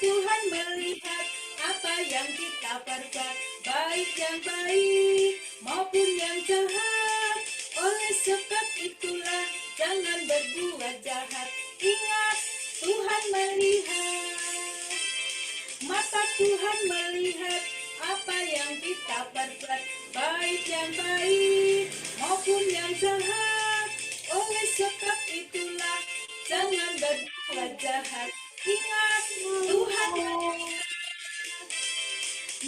Tuhan melihat apa yang kita perbuat, baik yang baik maupun yang jahat. Oleh sebab itulah jangan berbuat jahat. Ingat, Tuhan melihat. Mata Tuhan melihat apa yang kita perbuat, baik yang baik maupun yang jahat. Oleh sebab itulah jangan berbuat jahat. Ingat, Tuhan melihat.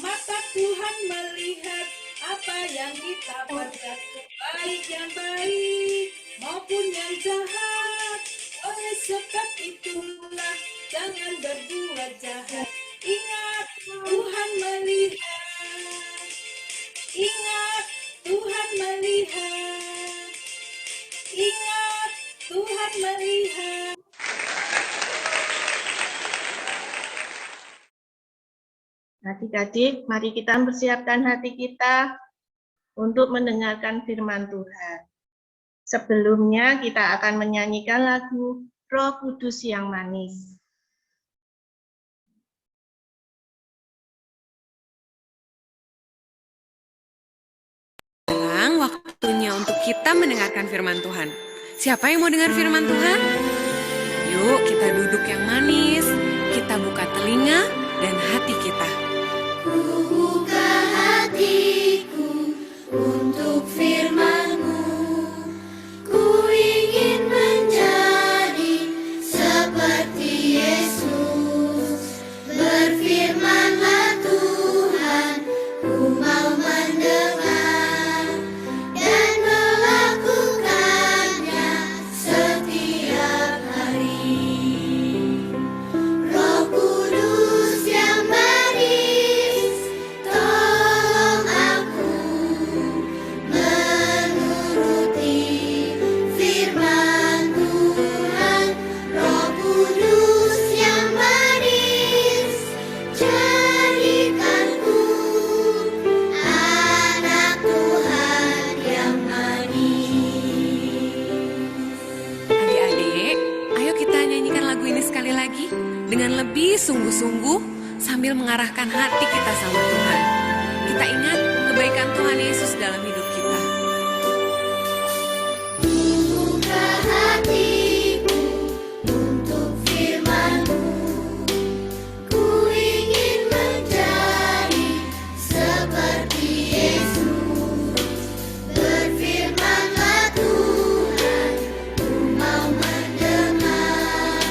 Mata Tuhan melihat apa yang kita perbuat, baik yang baik maupun yang jahat. Oleh sebab itulah jangan berbuat jahat. Ingat, Tuhan melihat. Ingat, Tuhan melihat. Ingat, Tuhan melihat. Adik-adik, mari kita mempersiapkan hati kita untuk mendengarkan firman Tuhan. Sebelumnya kita akan menyanyikan lagu Roh Kudus yang Manis. Sekarang waktunya untuk kita mendengarkan firman Tuhan. Siapa yang mau dengar firman Tuhan? Yuk kita duduk yang manis, kita buka telinga dan hati kita. Buka hatiku untuk firman-Mu. Ku ingin menjadi seperti Yesus. Berfirman-Lah Tuhan, ku mau mendengar dan melakukannya setiap hari. Roh Kudus yang manis, tolong aku menuruti firman Tuhan. Roh Kudus yang manis, jadikanku anak Tuhan yang manis. Adik-adik, ayo kita nyanyikan lagu ini sekali lagi dengan lebih sungguh-sungguh sambil mengarahkan hati kita sama Tuhan. Kita ingat kebaikan Tuhan Yesus dalam hidup kita. Buka hatiku untuk firman-Mu. Ku ingin menjadi seperti Yesus. Berfirman-Lah Tuhan, ku mau mendengar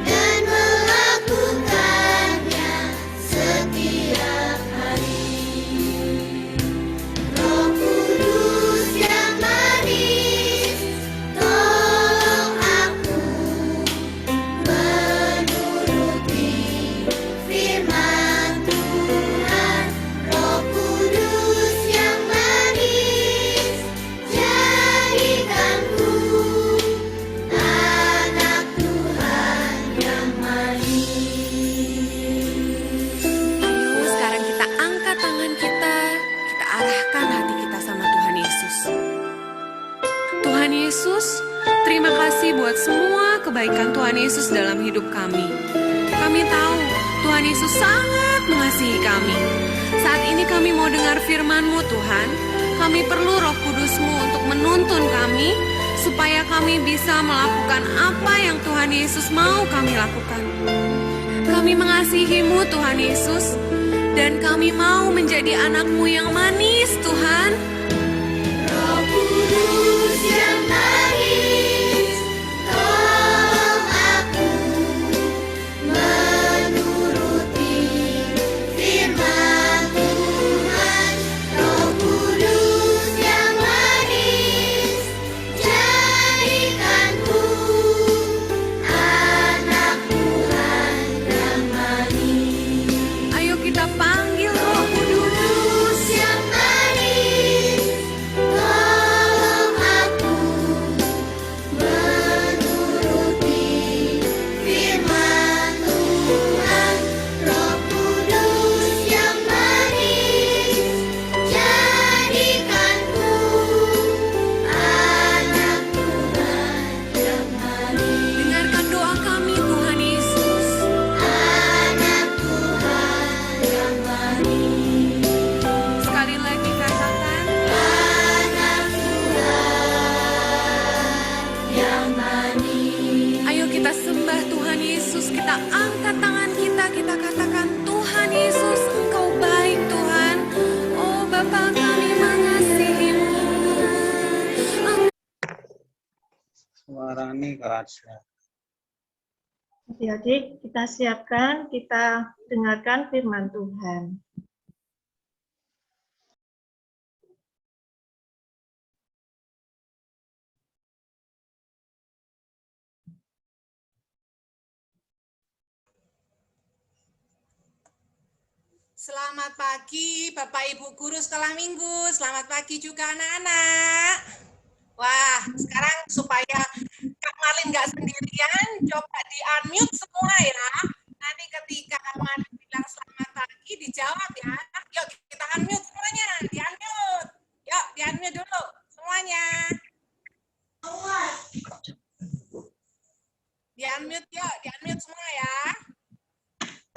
dan melakukannya setiap hari. Roh Kudus yang manis, tolong aku menuruti firman Tuhan. Roh Kudus yang manis, jadikanku anak Tuhan yang manis. Ayo sekarang kita angkat tangan kita arahkan hati kita sama Tuhan Yesus. Tuhan Yesus, terima kasih buat semua kebaikan Tuhan Yesus dalam hidup kami. Kami tahu Tuhan Yesus sangat mengasihi kami. Saat ini kami mau dengar firman-Mu Tuhan. Kami perlu Roh Kudus-Mu untuk menuntun kami, supaya kami bisa melakukan apa yang Tuhan Yesus mau kami lakukan. Kami mengasihi-Mu Tuhan Yesus, dan kami mau menjadi anak-Mu yang manis Tuhan. Roh Kudus yang manis, tolong aku menuruti firman Tuhan. Roh Kudus yang manis, jadikanku anak Tuhan yang manis. Ayo kita panggil Roh Kudus. Kudus yang manis, angkat tangan kita katakan, Tuhan Yesus, Engkau baik Tuhan. Oh Bapa, kami mengasihi-Mu. Suaranya gak ada. Adik-adik, kita siapkan, kita dengarkan firman Tuhan. Selamat pagi Bapak Ibu Guru Sekolah Minggu, selamat pagi juga anak-anak. Wah, sekarang supaya Kak Malin nggak sendirian, coba di-unmute semua ya. Nanti ketika Kak Malin bilang selamat pagi, dijawab ya. Yuk kita unmute semuanya, di-unmute. Yuk di-unmute dulu semuanya. Di-unmute yuk, di-unmute semua ya.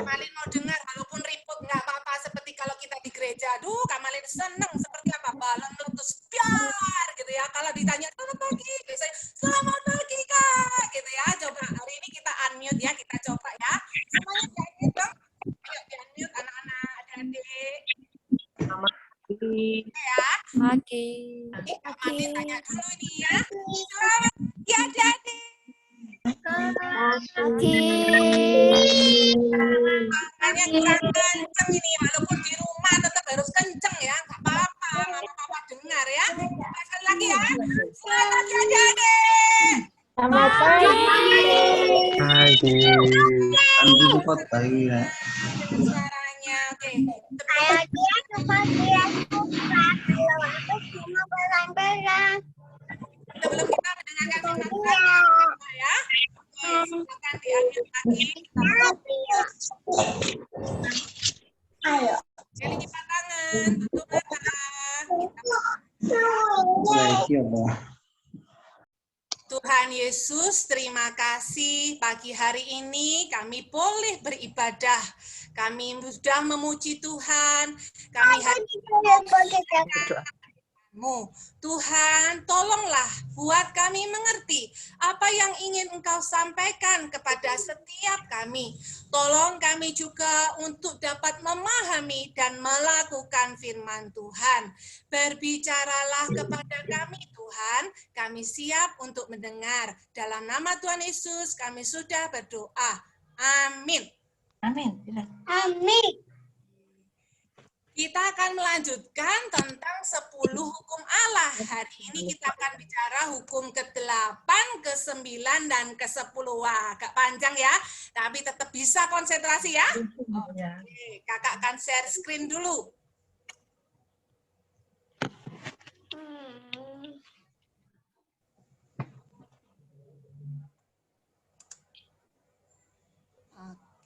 Malin mau dengar, walaupun ribut nggak apa-apa, seperti kalau kita di gereja. Aduh, Kak Malin seneng seperti apa, balon meletus, biar gitu ya. Kalau ditanya selamat pagi, biasanya selamat pagi Kak, gitu ya. Coba hari ini kita unmute ya, kita coba ya. Semuanya di-unmute dong. Ayo di-unmute anak-anak, adik-adik. Selamat pagi. Ya. Oke. Kak Malin tanya dulu nih ya. Selamat pagi adik-adik. Makanya kurang kenceng ini, walaupun di rumah tetap harus kenceng ya, nggak apa-apa, mama-papa dengar ya. Sekali lagi ya, selamat pagi adik-adik. Selamat pagi. Hai, kan dulu kok bayi ya. Suaranya, oke. Sebelum kita mendengarkan firman Tuhan ya, silakan di-unmute lagi. Jadi lipat tangan, tutup mata. Lagi apa? Tuhan Yesus, terima kasih pagi hari ini kami boleh beribadah. Kami sudah memuji Tuhan. Kami Tuhan, tolonglah buat kami mengerti apa yang ingin Engkau sampaikan kepada setiap kami. Tolong kami juga untuk dapat memahami dan melakukan firman Tuhan. Berbicaralah kepada kami Tuhan, kami siap untuk mendengar. Dalam nama Tuhan Yesus kami sudah berdoa. Amin. Amin. Amin. Kita akan melanjutkan tentang 10 hukum Allah. Hari ini kita akan bicara hukum ke-8, ke-9, dan ke-10. Wah, agak panjang ya, tapi tetap bisa konsentrasi ya. Oke, kakak akan share screen dulu.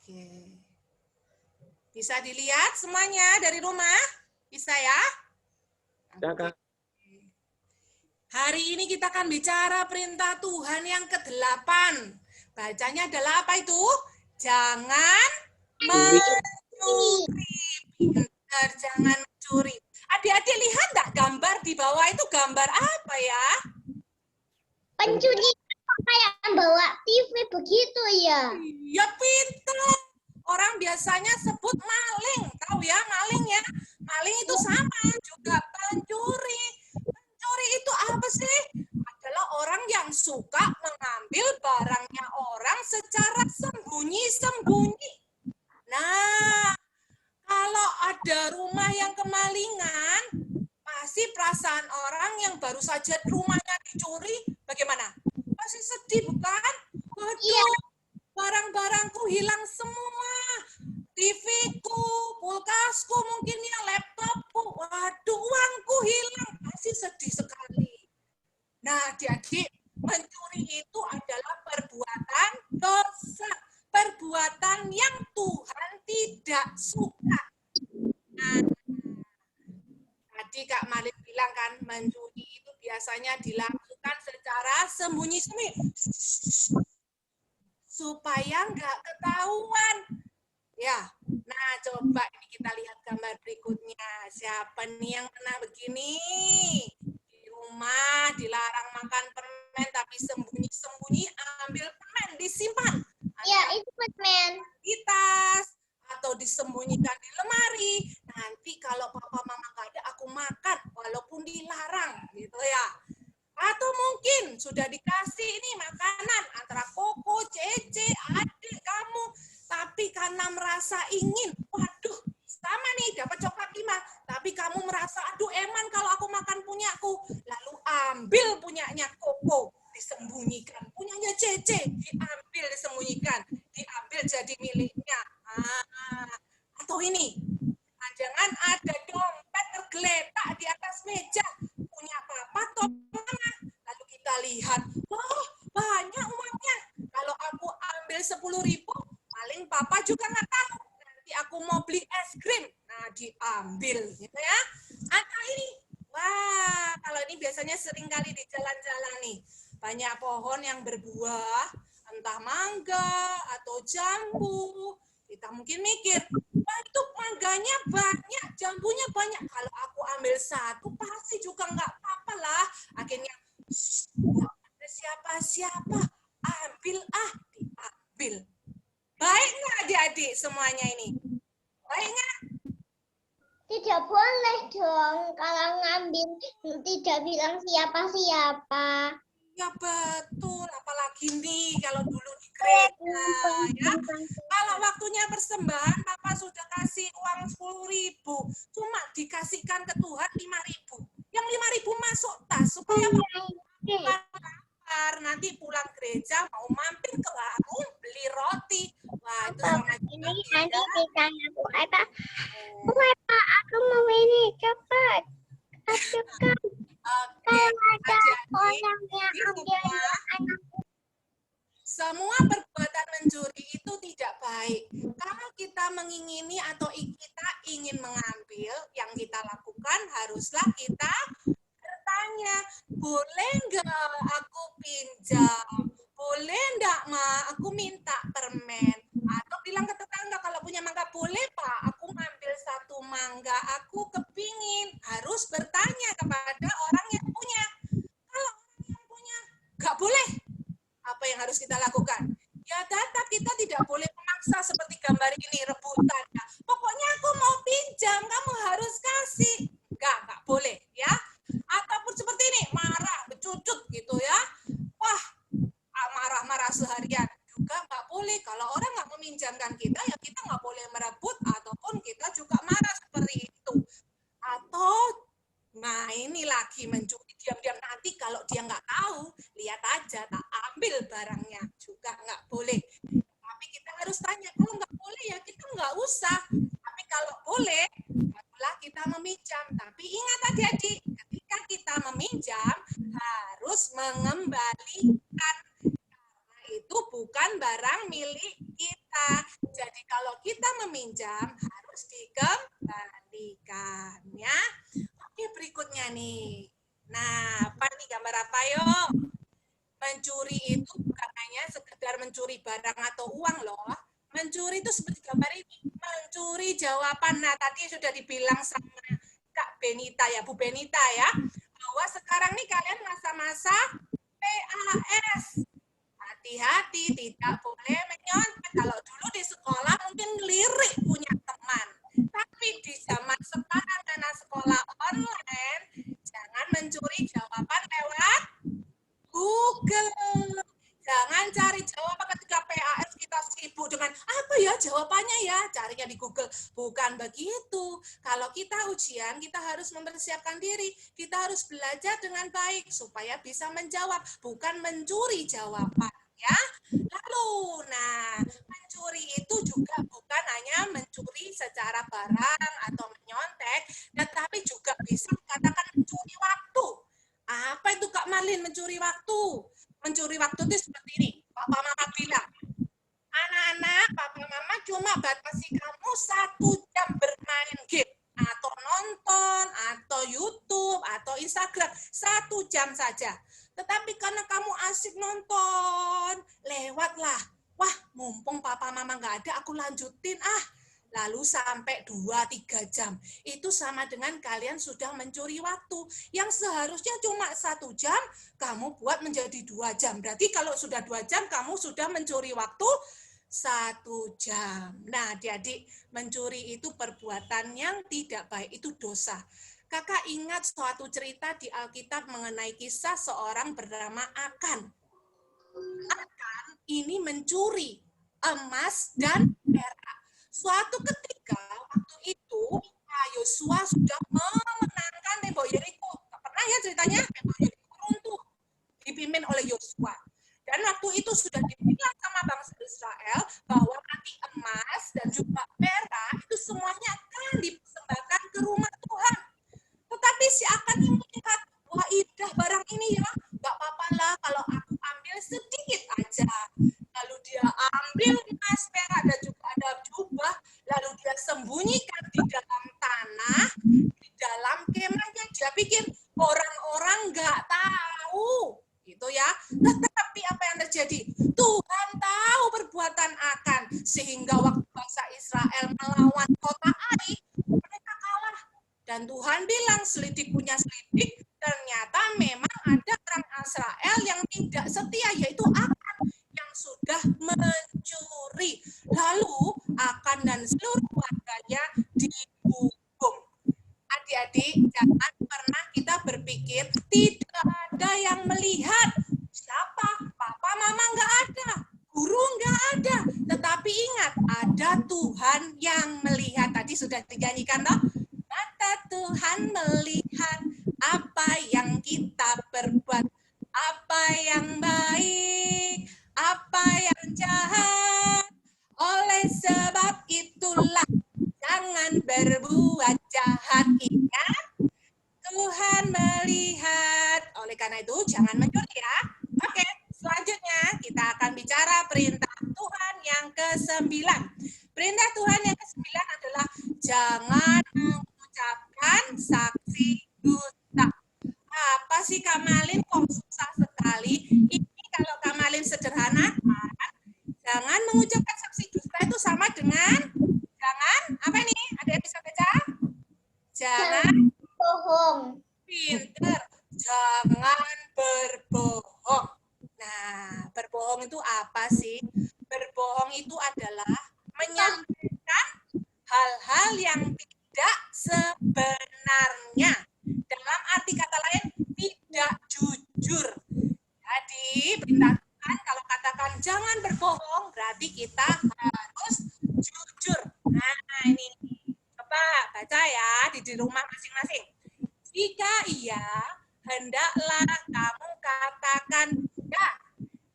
Oke. Bisa dilihat semuanya dari rumah? Bisa ya? Hari ini kita akan bicara perintah Tuhan yang ke-8. Bacanya adalah apa itu? Jangan mencuri. Benar, jangan mencuri. Adik-adik lihat enggak gambar di bawah itu gambar apa ya? Pencuri kayak bawa TV begitu ya? Ya pintar. Orang biasanya sebut maling. Tahu ya maling ya? Maling itu sama juga pencuri. Pencuri itu apa sih? Adalah orang yang suka mengambil barangnya orang secara sembunyi-sembunyi. Nah, kalau ada rumah yang kemalingan, pasti perasaan orang yang baru saja rumahnya dicuri, bagaimana? Pasti sedih, bukan? Waduh, barang-barangku hilang semua. TV-ku, kulkasku, mungkin ya laptopku. Waduh, uangku hilang. Pasti sedih sekali. Nah, jadi mencuri itu adalah perbuatan dosa. Perbuatan yang Tuhan tidak suka. Nah, tadi Kak Malin bilang kan, mencuri itu biasanya dilakukan secara sembunyi-sembunyi. Supaya nggak ketahuan. Ya, nah coba ini kita lihat gambar berikutnya. Siapa nih yang pernah begini? Di rumah dilarang makan permen, tapi sembunyi-sembunyi ambil permen, disimpan. Ya, itu permen. main, sudah dikasih ini makanan antara Koko, Cece, adik kamu, tapi karena merasa ingin, waduh, sama nih dapat coklat 5, tapi kamu merasa, aduh eman kalau aku makan punyaku, lalu ambil punyanya Koko, disembunyikan, punyanya Cece, diambil disembunyikan, diambil jadi miliknya. Atau ini, jangan ada dompet tergeletak di atas meja, punya papa atau mama, lalu kita lihat, wah banyak uangnya, kalau aku ambil 10.000, paling papa juga nggak tahu, nanti aku mau beli es krim, nah diambil, gitu ya. Atau ini, wah kalau ini biasanya sering kali di jalan-jalan nih, banyak pohon yang berbuah, entah mangga atau jambu, kita mungkin mikir, wah itu mangganya banyak, jambunya banyak, kalau aku ambil satu pasti juga nggak apa-apa lah, akhirnya nggak ada siapa-siapa, ambil diambil. Baik nggak adik-adik semuanya ini? Baik nggak? Tidak boleh dong kalau ngambil tidak bilang siapa-siapa. Ya betul, apalagi nih kalau dulu di gereja ya. Kalau waktunya persembahan, Papa sudah kasih uang 10.000, cuma dikasihkan ke Tuhan 5.000. Yang 5.000 masuk tas supaya lapar, nanti pulang gereja mau mampir ke warung beli roti. Wah, itu sama Ini nanti ditanya Bu Eva. Bu Eva, aku mau ini cepat. Ajukan. Oke, Ada orang yang jadi ambil semua perbuatan mencuri itu tidak baik. Kalau kita mengingini atau kita ingin mengambil, yang kita lakukan haruslah kita bertanya, boleh nggak aku pinjam? Boleh nggak, Ma? Aku minta permen. Atau bilang ke tetangga, kalau punya mangga, boleh Pak, aku ambil satu mangga, aku kepingin. Harus bertanya kepada orang yang punya. Kalau orang yang punya, nggak boleh. Apa yang harus kita lakukan? Ya tetap kita tidak boleh memaksa seperti gambar ini, rebutan. Ya. Pokoknya aku mau pinjam, kamu harus kasih. Nggak boleh ya. Ataupun seperti ini, marah, becucut gitu ya. Wah, marah-marah seharian. Juga nggak boleh. Kalau orang nggak meminjamkan kita, ya kita nggak boleh merebut, ataupun kita juga marah seperti itu. Atau, nah ini lagi mencuri diam-diam, nanti kalau dia nggak tahu, lihat aja, tak ambil barangnya, juga nggak boleh. Tapi kita harus tanya, kalau nggak boleh ya kita nggak usah. Tapi kalau boleh, barulah kita meminjam. Tapi ingat adik-adik, ketika kita meminjam, harus mengembalikan. Karena itu bukan barang milik kita. Jadi kalau kita meminjam, harus dikembalikan. Ya. Oke, berikutnya nih. Nah, apa nih gambar apa yuk? Mencuri itu bukan hanya sekedar mencuri barang atau uang loh. Mencuri itu seperti gambar ini, mencuri jawaban. Nah, tadi sudah dibilang sama Kak Benita ya, Bu Benita ya, bahwa sekarang nih kalian masa-masa PAS. Hati-hati, tidak boleh menyontek. Kalau dulu di sekolah mungkin lirik punya teman. Tapi di zaman sekarang karena sekolah online, jangan mencuri jawaban lewat Google. Jangan cari jawaban ketika PAS kita sibuk dengan apa ya jawabannya ya, carinya di Google. Bukan begitu. Kalau kita ujian, kita harus mempersiapkan diri. Kita harus belajar dengan baik supaya bisa menjawab, bukan mencuri jawaban. Ya, lalu, nah, mencuri itu juga bukan hanya mencuri secara barang atau menyontek, tetapi juga bisa dikatakan mencuri waktu. Apa itu Kak Marlin mencuri waktu? Mencuri waktu itu seperti ini. Papa Mama bilang, anak-anak, Papa Mama cuma batasi kamu 1 jam bermain game atau nonton atau YouTube atau Instagram 1 jam saja. Tetapi karena kamu asik nonton, lewatlah. Wah, mumpung Papa Mama nggak ada, aku lanjutin Lalu sampai 2-3 jam. Itu sama dengan kalian sudah mencuri waktu. Yang seharusnya cuma 1 jam, kamu buat menjadi 2 jam. Berarti kalau sudah 2 jam, kamu sudah mencuri waktu 1 jam. Nah, adik-adik, mencuri itu perbuatan yang tidak baik, itu dosa. Kakak ingat suatu cerita di Alkitab mengenai kisah seorang bernama Akan. Akan ini mencuri emas dan perak. Suatu ketika waktu itu Yosua sudah memenangkan tembok Yeriko. Pernah ya ceritanya? Tembok Yeriko runtuh, dipimpin oleh Yosua. Dan waktu itu sudah dibilang sama bangsa Israel bahwa nanti emas dan juga perak itu semuanya akan dipersembahkan ke rumah Tuhan. Tetapi si Akan ini melihat, wah indah barang ini ya, nggak apa-apa lah kalau aku ambil sedikit aja. Lalu dia ambil emas, perak, dan juga ada jubah, lalu dia sembunyikan di dalam tanah, di dalam kemahnya. Dia pikir orang-orang nggak tahu, gitu ya. Tetapi apa yang terjadi? Tuhan tahu perbuatan Akan, sehingga waktu bangsa Israel melawan kota Ai, mereka kalah. Dan Tuhan bilang, selidik punya selidik, ternyata memang ada orang Israel yang tidak setia, yaitu Akan, yang sudah mencuri. Lalu Akan dan seluruh warganya dihukum. Adik-adik, jangan pernah kita berpikir tidak ada yang melihat. Siapa? Papa, mama nggak ada. Guru nggak ada. Tetapi ingat, ada Tuhan yang melihat. Tadi sudah dinyanyikan, toh? Mata Tuhan melihat apa yang kita perbuat, apa yang baik, apa yang jahat. Oleh sebab itulah jangan berbuat jahat. Ingat, Tuhan melihat. Oleh karena itu jangan mencuri ya. Oke, selanjutnya kita akan bicara perintah Tuhan yang ke-9. Perintah Tuhan yang ke-9 adalah jangan mengucapkan saksi dusta. Apa sih Kamalin kok susah sekali? Ini kalau Kamalin sederhanakan, jangan mengucapkan saksi dusta itu sama dengan jangan, apa ini? Ada yang bisa baca? Jangan bohong. pinter. Jangan berbohong. Nah, berbohong itu apa sih? Berbohong itu adalah menyampaikan hal-hal yang tidak sebenarnya. Dalam arti kata lain, tidak jujur. Jadi, perintah Tuhan kalau katakan jangan berbohong, berarti kita harus jujur. Nah, ini. Coba baca ya di rumah masing-masing. Jika iya, hendaklah kamu katakan ya.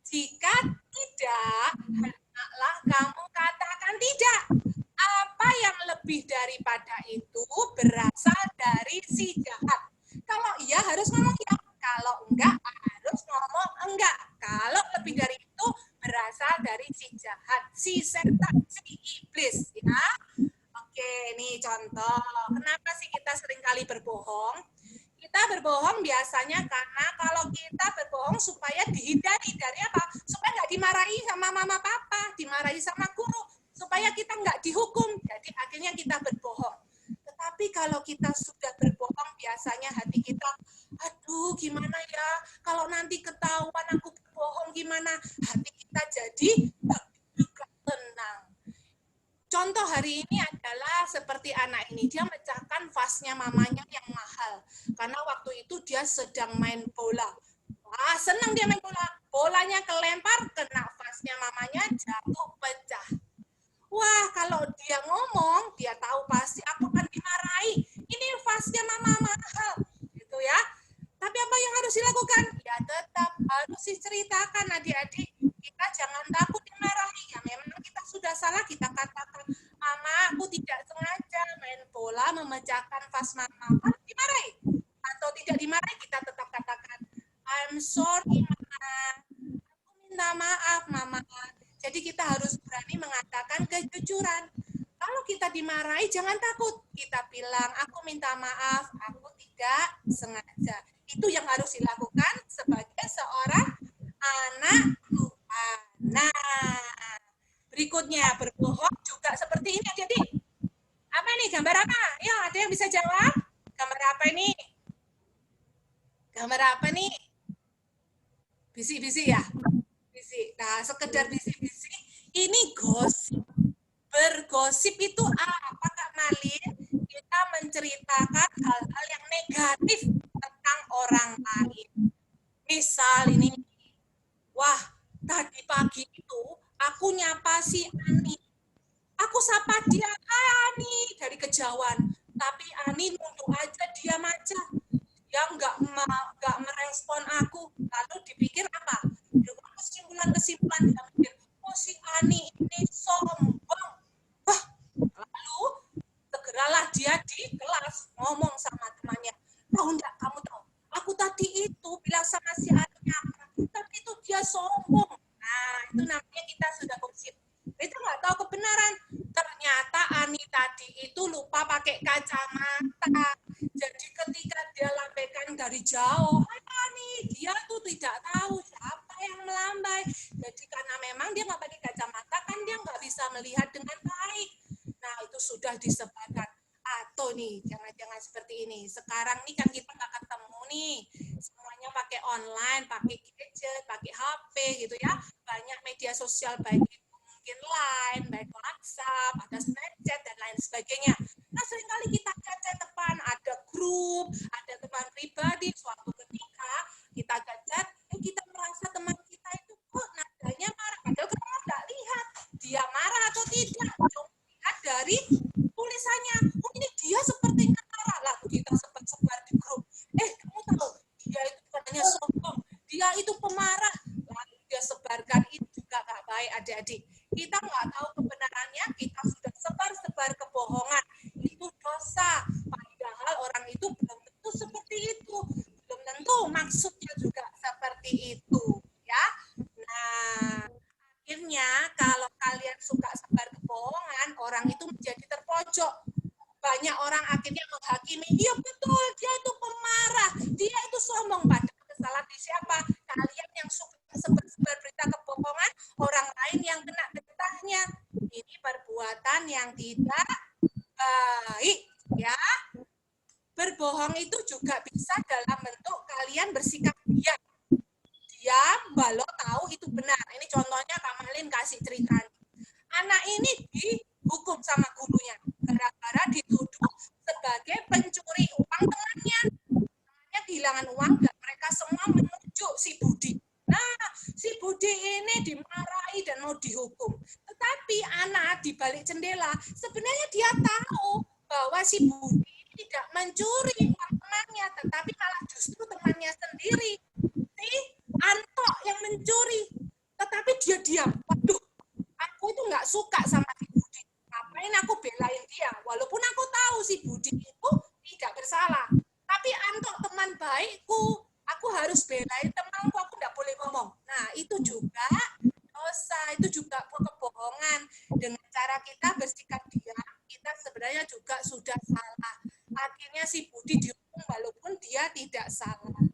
Jika tidak, hendaklah kamu katakan tidak. Apa yang lebih daripada itu berasal dari si jahat. Kalau iya harus ngomong ya. Kalau enggak harus ngomong enggak. Kalau lebih dari itu berasal dari si jahat, si setan, si iblis. Ya. Oke, ini contoh. Kenapa sih kita seringkali berbohong? Kita berbohong biasanya karena kalau kita berbohong supaya dihindari dari apa? Supaya nggak dimarahi sama mama papa, dimarahi sama guru, supaya kita nggak dihukum. Jadi akhirnya kita berbohong. Tetapi kalau kita sudah berbohong, biasanya hati kita, aduh gimana ya, kalau nanti ketahuan aku berbohong gimana? Hati kita jadi juga tenang. Contoh hari ini adalah seperti anak ini, dia mecahkan vasnya mamanya yang mahal. Karena waktu itu dia sedang main bola. Wah, senang dia main bola. Bolanya kelempar, kena vasnya mamanya, jatuh, pecah. Wah, kalau dia ngomong, dia tahu pasti aku akan dimarahi. Ini vasnya mama mahal, gitu ya. Tapi apa yang harus dilakukan? Ya tetap harus diceritakan adik-adik. Kita jangan takut dimarahi. Ya memang kita sudah salah, kita katakan, mama aku tidak sengaja main bola memecahkan vas mama. Dimarahi. Atau tidak dimarahi, kita tetap katakan, I'm sorry mama. Aku minta maaf mama. Jadi kita harus berani mengatakan kejujuran. Kalau kita dimarahi, jangan takut. Kita bilang, aku minta maaf, aku tidak sengaja. Itu yang harus dilakukan sebagai seorang anak Tuhan. Nah, berikutnya, berbohong juga seperti ini. Jadi, apa ini? Gambar apa? Ya, ada yang bisa jawab? Gambar apa ini? Gambar apa nih? Bisik-bisik ya? Bisik. Nah, sekedar bisik-bisik, ini gosip. Bergosip itu apa, Kak Malin? Itu kita menceritakan hal-hal yang negatif tentang orang lain. Misal ini, wah tadi pagi itu aku nyapa si Ani. Aku sapa dia, "Hai Ani," dari kejauhan. Tapi Ani nunduk aja, diam aja. Dia nggak merespon aku. Lalu dipikir apa? Kesimpulan dia mikir, oh si Ani ini sombong. Wah, lalu segeralah dia di kelas ngomong sama temannya. Tahu enggak, kamu tahu? Aku tadi itu bilang sama si Ani apa? Tapi itu dia sombong. Nah, itu namanya kita sudah gosip. Kita nggak tahu kebenaran. Ternyata Ani tadi itu lupa pakai kacamata. Jadi ketika dia lambaikan dari jauh, "Hai Ani," dia tuh tidak tahu siapa yang melambai. Jadi karena memang dia nggak pakai kacamata, kan dia nggak bisa melihat dengan baik. Nah, itu sudah disebarkan. Atau nih, jangan-jangan seperti ini. Sekarang nih kan kita nggak ketemu nih. Semuanya pakai online, pakai gadget, pakai HP gitu ya. Banyak media sosial baik itu mungkin Line, baik WhatsApp, ada Snapchat, dan lain sebagainya. Nah, seringkali kita chat-chatan, ada grup, ada teman pribadi, suatu ketika kita chat, kita merasa teman kita itu kok nadanya marah. Padahal kita nggak lihat dia marah atau tidak. Cuma lihat dari tulisannya, oh ini dia sepertinya marah. Lalu kita sebar di grup. Kamu tahu, dia itu katanya sombong, dia itu pemarah. Lalu dia sebarkan, itu juga nggak baik adik-adik. Kita nggak tahu kebenarannya, kita sudah sebar-sebar kebohongan. Itu dosa. Padahal orang itu belum tentu seperti itu. Belum tentu maksudnya juga seperti itu. Ya. Nah, akhirnya kalau kalian suka sebar kebohongan, orang itu menjadi terpojok. Banyak orang akhirnya menghakimi, iya betul, dia itu pemarah, dia itu sombong. Padahal kesalahan di siapa? Kalian yang suka sebar-sebar berita kebohongan, orang lain yang kena getahnya. Ini perbuatan yang tidak baik, ya. Berbohong itu juga bisa dalam bentuk kalian bersikap diam. Diam, walau tahu itu benar. Ini contohnya Kak Malin kasih cerita. Anak ini dihukum sama gurunya gara-gara dituduh sebagai pencuri uang temannya. Temannya kehilangan uang dan mereka semua menunjuk si Budi. Nah, si Budi ini dimarahi dan mau dihukum. Tetapi anak di balik jendela, sebenarnya dia tahu bahwa si Budi ini tidak mencuri uang temannya, tetapi malah justru temannya sendiri, si Anto yang mencuri. Tetapi dia diam. Waduh, aku itu nggak suka sama si Budi. Ngapain aku belain dia? Walaupun aku tahu si Budi itu tidak bersalah. Tapi Anto teman baikku, aku harus belain temanku, aku nggak boleh ngomong. Nah, itu juga dosa, itu juga kebohongan. Dengan cara kita bersikap diam, kita sebenarnya juga sudah salah. Akhirnya si Budi dihukum walaupun dia tidak salah.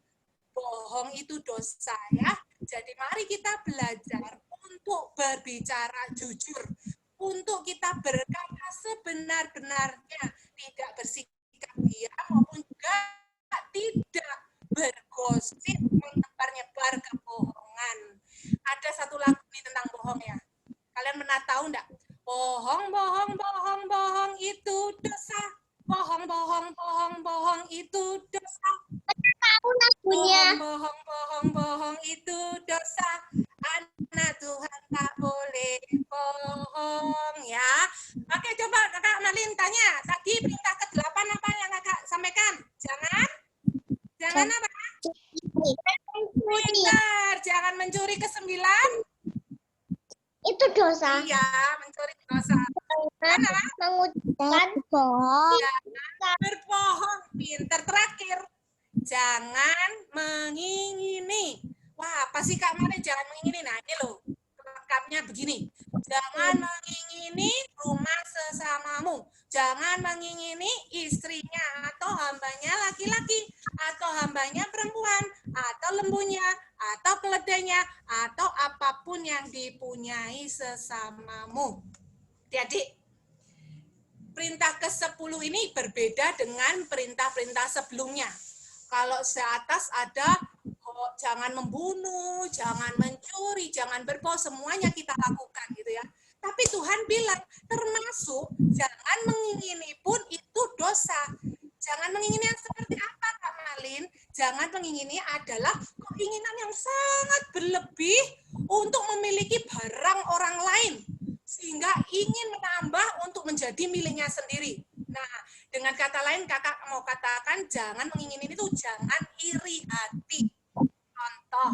Bohong itu dosa, ya. Jadi mari kita belajar untuk berbicara jujur, untuk kita berkata sebenar-benarnya, tidak bersikap diam maupun juga tidak bergosip, menyebar-nyebar kebohongan. Ada satu lagu nih tentang bohong, ya. Kalian pernah tahu enggak? Bohong, bohong, bohong, bohong itu dosa. Bohong, bohong, bohong, bohong itu dosa. Tahu lagunya. Bohong, bohong, bohong, bohong itu dosa. Anak Tuhan tak boleh bohong, ya. Oke, coba Kakak Malin tanya. Tadi perintah ke-8 apa yang Kakak sampaikan? Jangan apa? Pintar, jangan mencuri. ke-9? Itu dosa. Iya, mencuri dosa. Mana? Mengucapkan bohong. Jangan berbohong. Pintar. Terakhir, jangan mengingini. Wah, apa sih Kak Malin jangan mengingini? Nah, ini loh, lengkapnya begini. Jangan mengingini rumah sesamamu. Jangan mengingini istrinya atau hambanya laki-laki, atau hambanya perempuan, atau lembunya, atau keledainya, atau apapun yang dipunyai sesamamu. Jadi, perintah ke-10 ini berbeda dengan perintah-perintah sebelumnya. Kalau seatas ada jangan membunuh, jangan mencuri, jangan berbohong, semuanya kita lakukan gitu ya. Tapi Tuhan bilang termasuk Jangan mengingini pun itu dosa. Jangan mengingini yang seperti apa, Kak Malin? Jangan mengingini adalah keinginan yang sangat berlebih untuk memiliki barang orang lain, sehingga ingin menambah untuk menjadi miliknya sendiri. Nah, dengan kata lain kakak mau katakan jangan mengingini itu jangan iri hati. Contoh,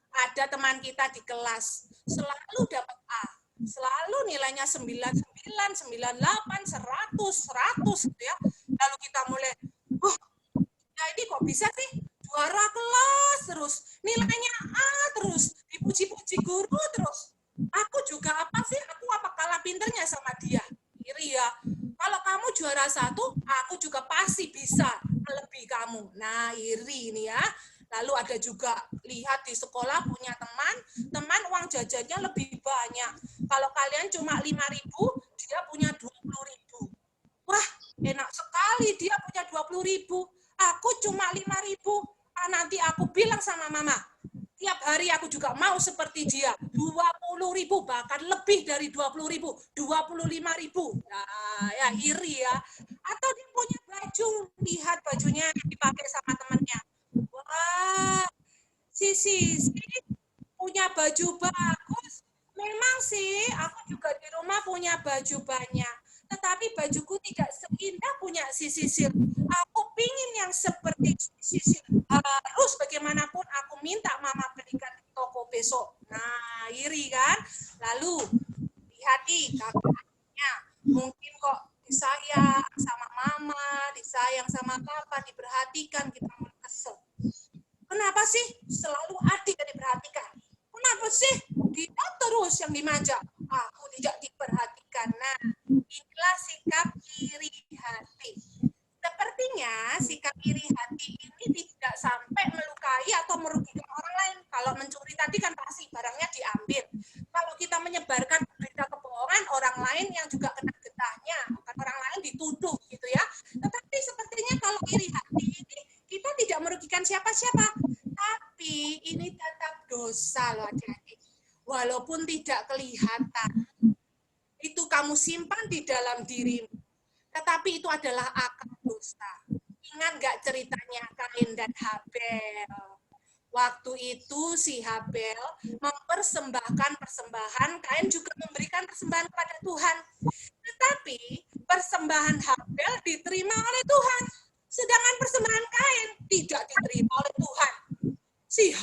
ada teman kita di kelas selalu dapat A, selalu nilainya 99, 98, 100 gitu ya. Lalu kita mulai, ya ini kok bisa sih juara kelas terus, nilainya A terus, dipuji-puji guru terus. Aku juga apa sih? Aku apa kalah pinternya sama dia? Iri ya. Kalau kamu juara 1, aku juga pasti bisa lebih kamu. Nah, iri ini ya. Lalu ada juga lihat di sekolah punya teman uang jajannya lebih banyak. Kalau kalian cuma 5.000, dia punya 20.000. Wah, enak sekali dia punya 20.000. Aku cuma 5.000. Nanti aku bilang sama mama, tiap hari aku juga mau seperti dia. 20.000, bahkan lebih dari 20.000, 25.000. Nah, ya iri ya. Atau dia punya baju, lihat bajunya yang dipakai sama temannya. Wah, si punya baju bagus. Memang sih, aku juga di rumah punya baju banyak. Tetapi bajuku tidak seindah punya si Sisil. Aku pingin yang seperti si Sisil. Harus bagaimanapun aku minta mama belikan di toko besok. Nah, iri kan? Lalu, lihat nih kakaknya. Mungkin kok disayang sama mama, disayang sama papa, diperhatikan, kita mulai kesel. Kenapa sih selalu adik yang diperhatikan? Kenapa sih dia terus yang dimanja? Aku tidak diperhatikan. Nah, inilah sikap iri hati. Sepertinya sikap iri hati ini tidak sampai melukai atau merugikan orang lain. Kalau mencuri tadi kan pasti barangnya diambil. Kalau kita menyebarkan berita kebohongan, orang lain yang juga kena getahnya, bukan orang lain dituduh gitu ya. Tetapi sepertinya kalau iri hati ini kita tidak merugikan siapa-siapa, tapi ini tetap dosa loh adik-adik. Walaupun tidak kelihatan, itu kamu simpan di dalam dirimu. Tetapi itu adalah akar dosa. Ingat nggak ceritanya Kain dan Habel? Waktu itu si Habel mempersembahkan persembahan, Kain juga memberikan persembahan kepada Tuhan. Tetapi persembahan Habel diterima oleh Tuhan. Sedangkan persembahan Kain tidak diterima oleh Tuhan. Si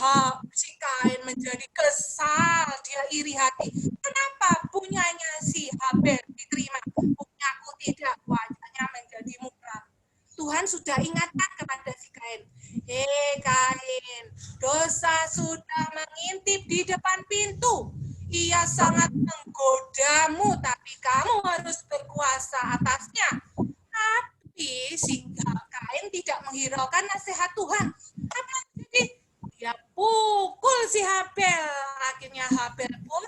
Kain menjadi kesal, dia iri hati. Kenapa punyanya si Habel diterima, punyaku tidak? Wajahnya menjadi muram. Tuhan sudah ingatkan kepada si Kain. Hei Kain, dosa sudah mengintip di depan pintu. Ia sangat menggodamu, tapi kamu harus berkuasa atasnya. Tapi si Kain tidak menghiraukan nasihat Tuhan. Apa jadi? Dia pukul si Habel. Akhirnya Habel pun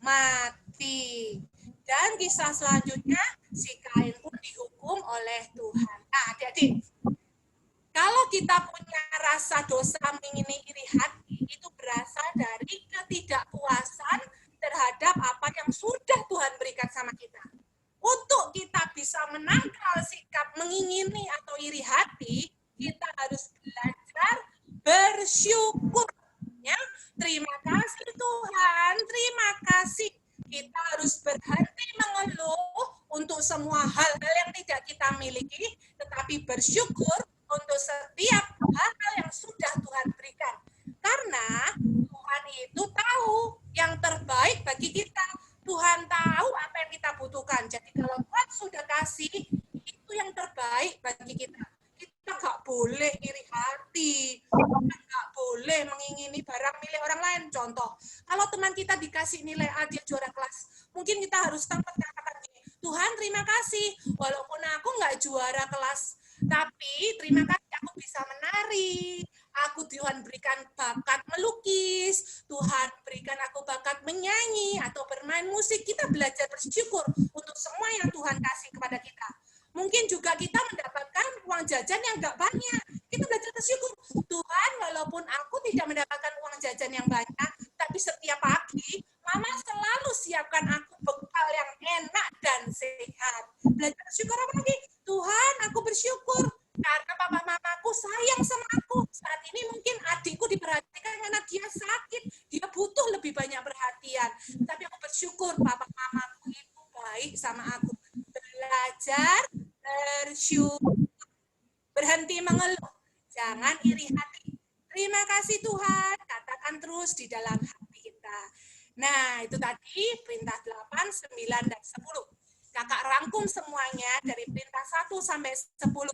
mati. Dan kisah selanjutnya, si Kain pun dihukum oleh Tuhan. Nah, adik-adik, kalau kita punya rasa dosa mengingini iri hati, itu berasal dari ketidakpuasan terhadap apa yang sudah Tuhan berikan sama kita. Untuk kita bisa menangkal sikap mengingini atau iri hati, kita harus belajar bersyukur. Ya, terima kasih Tuhan, terima kasih. Kita harus berhenti mengeluh untuk semua hal-hal yang tidak kita miliki, tetapi bersyukur untuk setiap hal yang sudah Tuhan berikan. Karena Tuhan itu tahu yang terbaik bagi kita. Tuhan tahu apa yang kita butuhkan. Jadi kalau Tuhan sudah kasih, itu yang terbaik bagi kita. Kita nggak boleh iri hati, nggak boleh mengingini barang milik orang lain. Contoh, kalau teman kita dikasih nilai A, dia juara kelas, mungkin kita harus tempat katakan gini, Tuhan terima kasih, walaupun aku nggak juara kelas, tapi terima kasih aku bisa menari, Tuhan berikan bakat melukis, Tuhan berikan aku bakat menyanyi atau bermain musik. Kita belajar bersyukur untuk semua yang Tuhan kasih kepada kita. Mungkin juga kita mendapatkan uang jajan yang nggak banyak. Kita belajar bersyukur. Tuhan, walaupun aku tidak mendapatkan uang jajan yang banyak, tapi setiap pagi, Mama selalu siapkan aku bekal yang enak dan sehat. sakit, dia butuh lebih banyak perhatian. Tapi aku bersyukur papa mamaku itu baik sama aku. Belajar bersyukur. Berhenti mengeluh. Jangan iri hati. Terima kasih Tuhan, katakan terus di dalam hati kita. Nah, itu tadi perintah 8, 9, dan 10. Kakak rangkum semuanya dari perintah 1 sampai 10.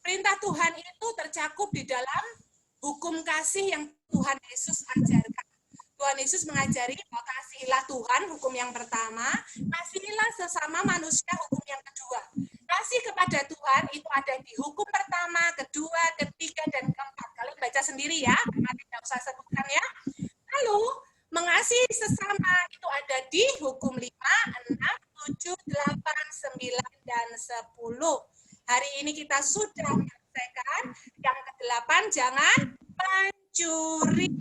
Perintah Tuhan itu tercakup di dalam hukum kasih yang Tuhan Yesus ajarkan. Tuhan Yesus mengajari bahwa kasihilah Tuhan, hukum yang pertama, kasihilah sesama manusia, hukum yang kedua. Kasih kepada Tuhan itu ada di hukum pertama, kedua, ketiga, dan keempat. Kalian baca sendiri ya, tidak usah sebutkan ya. Lalu, mengasihi sesama itu ada di hukum 5, 6, 7, 8, 9, dan 10. Hari ini kita sudah menyelesaikan yang ke-8, jangan mencuri,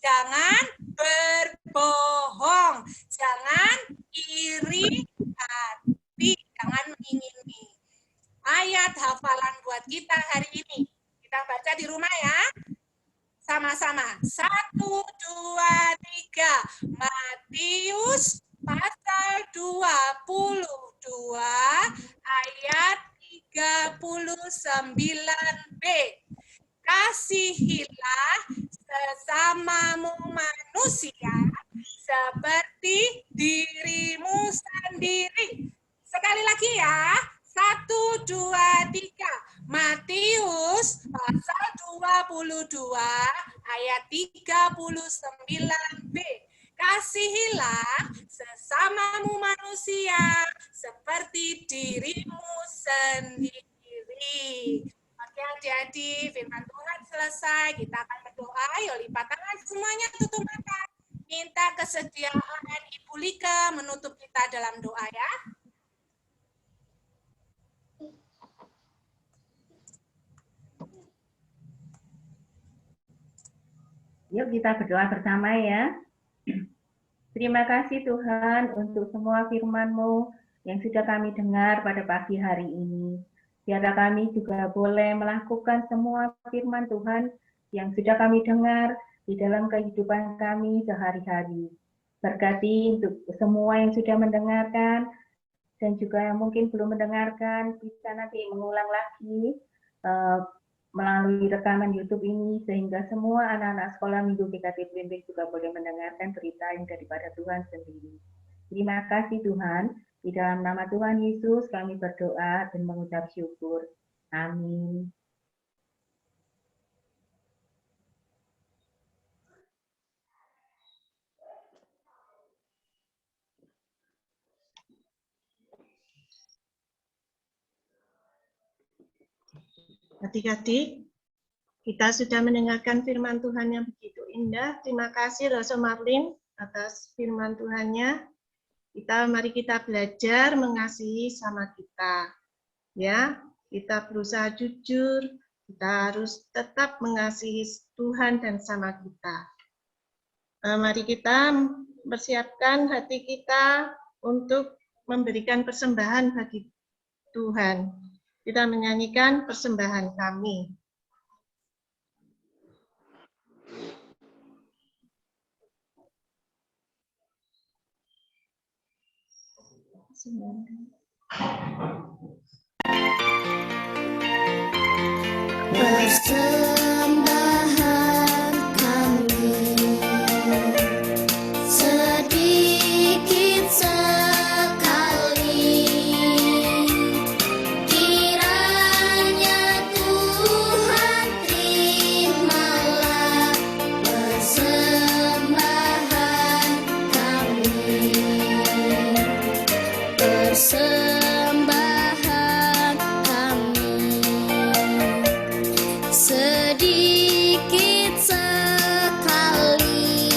jangan berbohong, jangan iri hati, jangan mengingini. Ayat hafalan buat kita hari ini. Kita baca di rumah ya. Sama-sama. 1, 2, 3. Matius pasal 22 ayat 39b. Kasihilah sesamamu manusia seperti dirimu sendiri. Sekali lagi ya. 1, 2, 3. Matius pasal 22 ayat 39b. Kasihilah sesamamu manusia seperti dirimu sendiri. Oke adik-adik, firman Tuhan selesai. Kita akan berdoa. Yuk lipat tangan semuanya, tutup mata. Minta kesediaan Ibu Lika menutup kita dalam doa ya. Yuk kita berdoa bersama ya. Terima kasih Tuhan untuk semua firman-Mu yang sudah kami dengar pada pagi hari ini. Biarlah kami juga boleh melakukan semua firman Tuhan yang sudah kami dengar di dalam kehidupan kami sehari-hari. Berkati untuk semua yang sudah mendengarkan dan juga yang mungkin belum mendengarkan, bisa nanti mengulang lagi melalui rekaman YouTube ini, sehingga semua anak-anak sekolah Minggu GKT Blimbing juga boleh mendengarkan berita yang daripada Tuhan sendiri. Terima kasih Tuhan. Di dalam nama Tuhan Yesus kami berdoa dan mengucap syukur. Amin. Adik-adik, kita sudah mendengarkan firman Tuhan yang begitu indah. Terima kasih Rasul Marlin atas firman Tuhannya. Mari kita belajar mengasihi sama kita. Ya, kita berusaha jujur, kita harus tetap mengasihi Tuhan dan sama kita. Mari kita persiapkan hati kita untuk memberikan persembahan bagi Tuhan. Kita menyanyikan persembahan kami. Persembahan kami sedikit sekali, kiranya Tuhan terimalah persembahan kami. Persembahan kami sedikit sekali,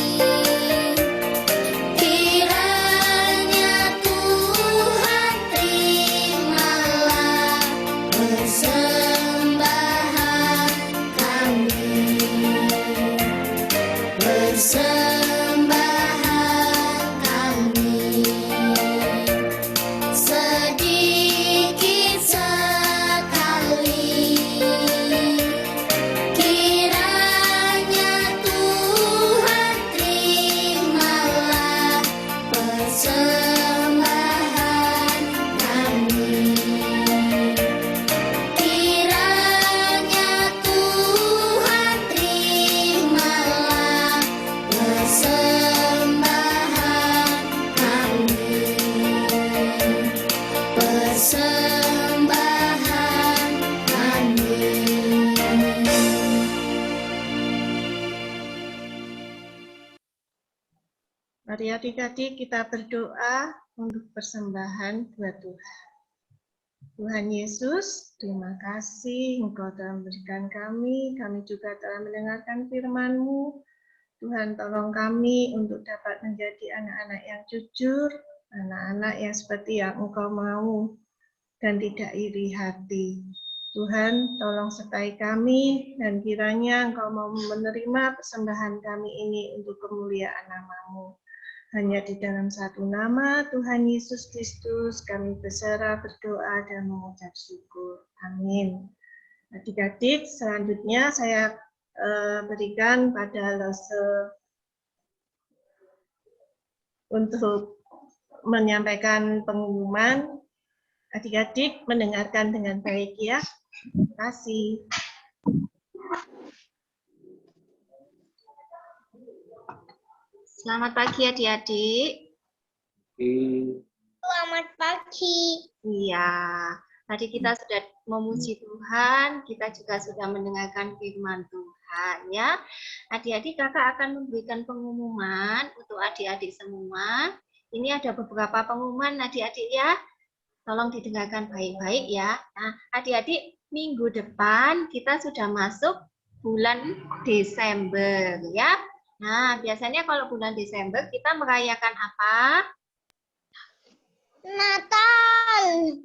kiranya Tuhan terimalah persembahan kami. Persembahan kami sedikit sekali, kiranya Tuhan persembahan kami, persembahan kami. Mari adik-adik kita berdoa untuk persembahan buat Tuhan. Tuhan Yesus, terima kasih Engkau telah memberikan kami juga telah mendengarkan firman-Mu. Tuhan tolong kami untuk dapat menjadi anak-anak yang jujur, anak-anak yang seperti yang Engkau mau, dan tidak iri hati. Tuhan tolong sertai kami, dan kiranya Engkau mau menerima persembahan kami ini untuk kemuliaan nama-Mu. Hanya di dalam satu nama Tuhan Yesus Kristus kami berserah, berdoa, dan mengucap syukur. Amin. Adik-adik, selanjutnya saya berikan pada Lose untuk menyampaikan pengumuman. Adik-adik mendengarkan dengan baik ya. Terima kasih. Selamat pagi adik-adik. Selamat pagi. Iya, tadi kita sudah memuji Tuhan, kita juga sudah mendengarkan firman Tuhan ya. Adik-adik, kakak akan memberikan pengumuman untuk adik-adik semua. Ini ada beberapa pengumuman adik-adik ya. Tolong didengarkan baik-baik ya. Nah, adik-adik, minggu depan kita sudah masuk bulan Desember ya. Nah, biasanya kalau bulan Desember kita merayakan apa? Natal.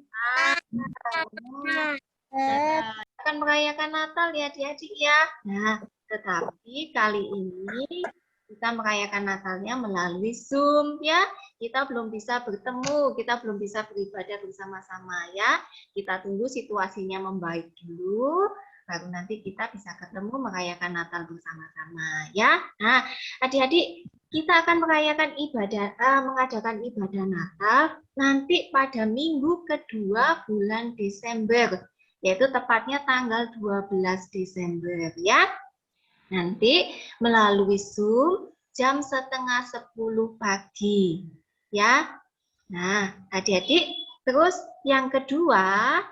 Akan merayakan Natal ya adik-adik ya. Nah, tetapi kali ini kita merayakan Natalnya melalui Zoom ya. Kita belum bisa bertemu, kita belum bisa beribadah bersama-sama ya. Kita tunggu situasinya membaik dulu, baru nanti kita bisa ketemu merayakan Natal bersama-sama ya. Nah, adik-adik, kita akan merayakan mengadakan ibadah Natal nanti pada minggu kedua bulan Desember, yaitu tepatnya tanggal 12 Desember ya. Nanti melalui Zoom jam 9:30 pagi ya. Nah, adik-adik, terus yang kedua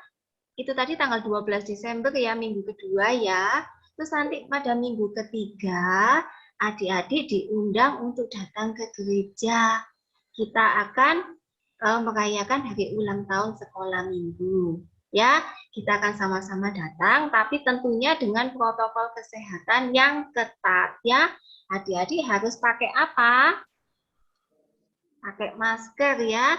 itu tadi tanggal 12 Desember ya, minggu kedua ya. Terus nanti pada minggu ketiga, adik-adik diundang untuk datang ke gereja. Kita akan merayakan hari ulang tahun sekolah minggu. Ya, kita akan sama-sama datang, tapi tentunya dengan protokol kesehatan yang ketat ya. Adik-adik harus pakai apa? Pakai masker ya.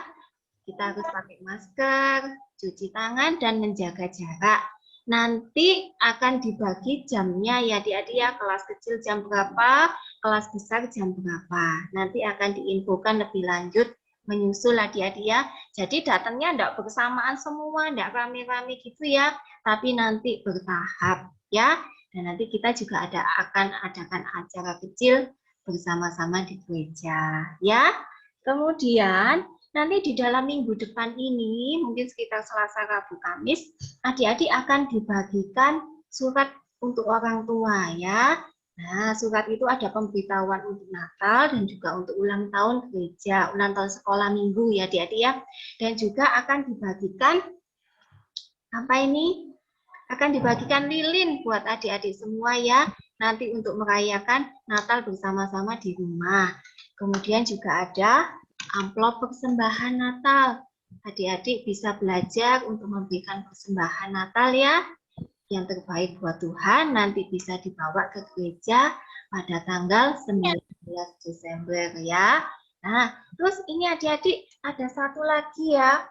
Kita harus pakai masker, cuci tangan, dan menjaga jarak. Nanti akan dibagi jamnya ya adik-adik ya, kelas kecil jam berapa, kelas besar jam berapa. Nanti akan diinfokan lebih lanjut menyusul adik-adik ya. Jadi datangnya enggak bersamaan semua, enggak rame-rame gitu ya, tapi nanti bertahap ya. Dan nanti kita juga akan adakan acara kecil bersama-sama di gereja ya. Kemudian nanti di dalam minggu depan ini, mungkin sekitar Selasa, Rabu, Kamis, adik-adik akan dibagikan surat untuk orang tua ya. Nah, surat itu ada pemberitahuan untuk Natal dan juga untuk ulang tahun gereja, ulang tahun sekolah minggu ya adik-adik ya. Dan juga akan dibagikan, apa ini? Akan dibagikan lilin buat adik-adik semua ya. Nanti untuk merayakan Natal bersama-sama di rumah. Kemudian juga ada amplop persembahan Natal. Adik-adik bisa belajar untuk memberikan persembahan Natal ya. Yang terbaik buat Tuhan nanti bisa dibawa ke gereja pada tanggal 19 Desember ya. Nah, terus ini adik-adik ada satu lagi ya.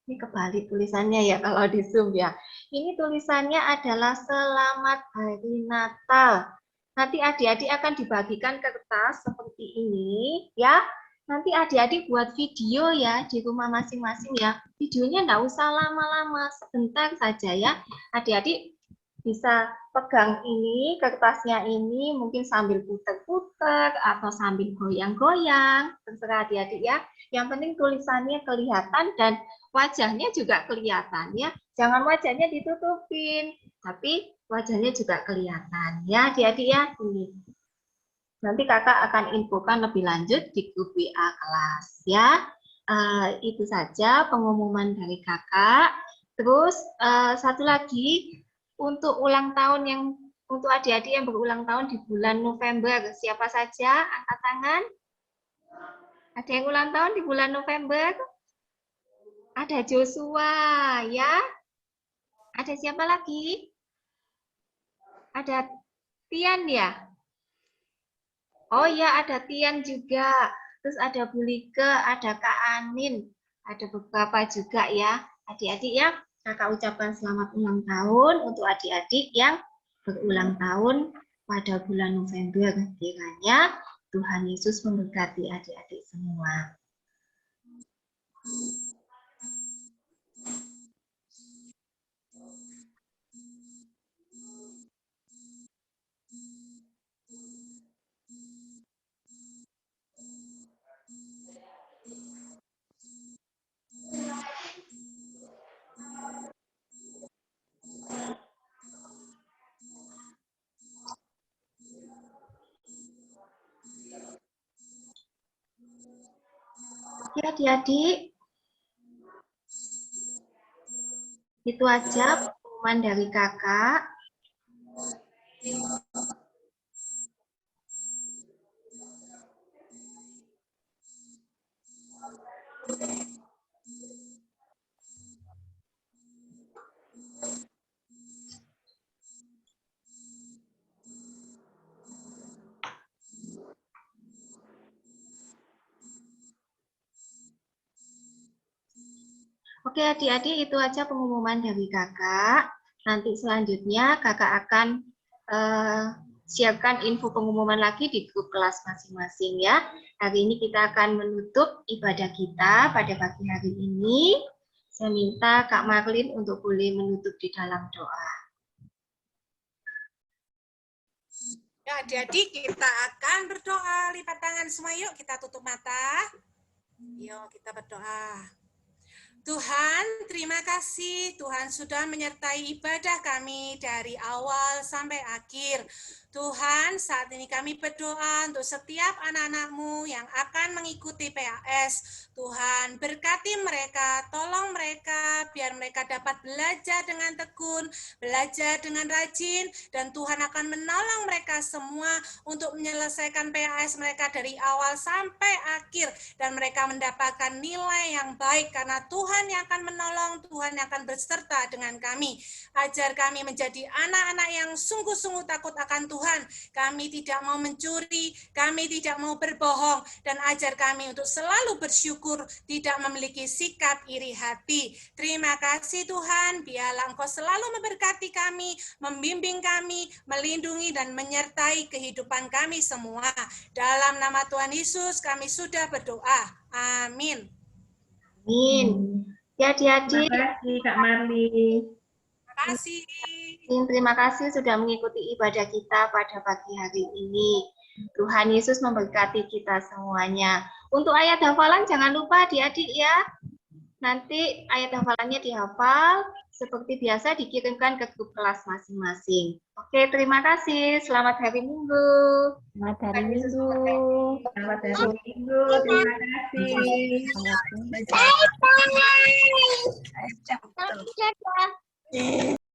Ini kebalik tulisannya ya kalau di Zoom ya. Ini tulisannya adalah Selamat Hari Natal. Nanti adik-adik akan dibagikan kertas seperti ini ya. Nanti adik-adik buat video ya di rumah masing-masing ya. Videonya enggak usah lama-lama, sebentar saja ya. Adik-adik bisa pegang ini, kertasnya ini, mungkin sambil putar-putar atau sambil goyang-goyang. Terserah adik-adik ya. Yang penting tulisannya kelihatan dan wajahnya juga kelihatan ya. Jangan wajahnya ditutupin, tapi wajahnya juga kelihatan ya adik-adik ya. Ini. Nanti kakak akan infokan lebih lanjut di grup WA kelas ya. Itu saja pengumuman dari kakak. Terus satu lagi untuk ulang tahun yang untuk adik-adik yang berulang tahun di bulan November, siapa saja angkat tangan? Ada yang ulang tahun di bulan November? Ada Joshua ya. Ada siapa lagi? Ada Tian ya? Oh ya, ada Tian juga. Terus ada Bu Like, ada Kak Anin, ada beberapa juga ya. Adik-adik ya, kakak ucapkan selamat ulang tahun untuk adik-adik yang berulang tahun pada bulan November. Kiranya Tuhan Yesus memberkati adik-adik semua. Oke adik-adik, itu aja pengumuman dari kakak. Oke adik-adik, itu aja pengumuman dari kakak. Nanti selanjutnya kakak akan siapkan info pengumuman lagi di grup kelas masing-masing ya. Hari ini kita akan menutup ibadah kita pada pagi hari ini. Saya minta Kak Marlin untuk boleh menutup di dalam doa. Ya, jadi kita akan berdoa. Lipat tangan semua yuk, kita tutup mata. Yuk, kita berdoa. Tuhan, terima kasih Tuhan sudah menyertai ibadah kami dari awal sampai akhir. Tuhan, saat ini kami berdoa untuk setiap anak-anak-Mu yang akan mengikuti PAS. Tuhan, berkati mereka, tolong mereka, biar mereka dapat belajar dengan tekun, belajar dengan rajin, dan Tuhan akan menolong mereka semua untuk menyelesaikan PAS mereka dari awal sampai akhir, dan mereka mendapatkan nilai yang baik, karena Tuhan yang akan menolong, Tuhan yang akan berserta dengan kami. Ajar kami menjadi anak-anak yang sungguh-sungguh takut akan Tuhan. Kami tidak mau mencuri, kami tidak mau berbohong, dan ajar kami untuk selalu bersyukur, tidak memiliki sikap iri hati. Terima kasih Tuhan, biarlah Engkau selalu memberkati kami, membimbing kami, melindungi dan menyertai kehidupan kami semua. Dalam nama Tuhan Yesus kami sudah berdoa. Amin. Amin. Ya adik-adik. Terima kasih Kak Marli. Terima kasih. Terima kasih sudah mengikuti ibadah kita pada pagi hari ini. Tuhan Yesus memberkati kita semuanya. Untuk ayat hafalan jangan lupa adik-adik ya. Nanti ayat hafalannya dihafal. Seperti biasa dikirimkan ke grup kelas masing-masing. Oke, terima kasih. Selamat hari Minggu. Selamat hari Minggu. Selamat hari Minggu. Terima kasih. Bye bye.